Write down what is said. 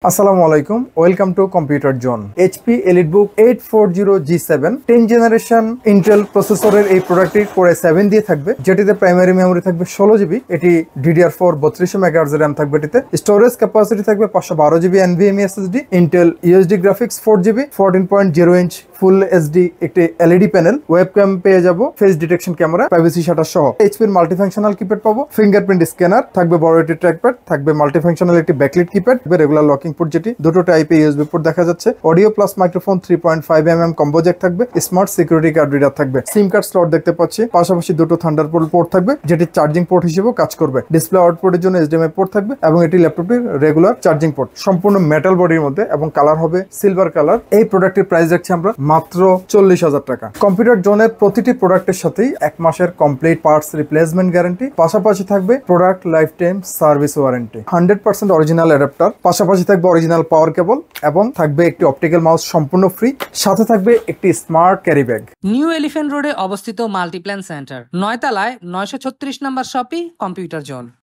আসসালামু আলাইকুম, welcome to computer zone. HP EliteBook 840G7 10 generation Intel প্রসেসরের এই প্রোডাক্টটি কোরে 7 দিয়ে থাকবে, যেটিতে প্রাইমারি মেমোরি থাকবে 16GB। এটি DDR4 3200 মেগাহার্জ র্যাম থাকবে। এটিতে স্টোরেজ ক্যাপাসিটি থাকবে 512GB NVMe SSD, Intel USD graphics 4GB, 14.0 inch full HD একটি এলইডি প্যানেল, ওয়েবক্যাম পেয়ে যাব, face detection camera, privacy shutter সহ। এইচপির মাল্টিফাংশনাল কিপ্যাড পাবো, ফিঙ্গারপ্রিন্ট স্ক্যানার থাকবে, বড় একটি ট্র্যাকপ্যাড থাকবে, মাল্টিফাংশনাল একটি backlit keypad, regular locking port যেটি দুটো টাইপে ইউএসবি পোর্ট দেখা যাচ্ছে, audio plus microphone 3.5mm combo Jack থাকবে, স্মার্ট সিকিউরিটি কার্ড রিডার থাকবে, সিম কার্ড স্লট দেখতে পাচ্ছি, পাশাপাশি দুটো থান্ডারবোল্ট পোর্ট থাকবে যেটি চার্জিং পোর্ট হিসেবেও কাজ করবে। ডিসপ্লে আউটপুটের জন্য এইচডিএমআই পোর্ট থাকবে এবং এটি ল্যাপটপটির রেগুলার চার্জিং পোর্ট, সম্পূর্ণ মেটাল বডির মধ্যে এবং কালার হবে সিলভার কালার। এই প্রোডাক্টের প্রাইস রাখছি আমরা মাত্র 40,000 টাকা। কম্পিউটার জোনের প্রতিটি প্রোডাক্টের সাথেই 1 মাসের কমপ্লিট পার্টস রিপ্লেসমেন্ট গ্যারান্টি, পাশাপাশি থাকবে product life time service warranty, 100% original adapter, পাশাপাশি থাকবে অরিজিনাল পাওয়ার কেবল এবং থাকবে একটি অপটিক্যাল মাউস সম্পূর্ণ ফ্রি, সাথে থাকবে একটি smart carry bag. New elephant রোডে অবস্থিত মাল্টিপ্ল্যান সেন্টার, 9 তলায় 936 নম্বর শপি কম্পিউটার জোন।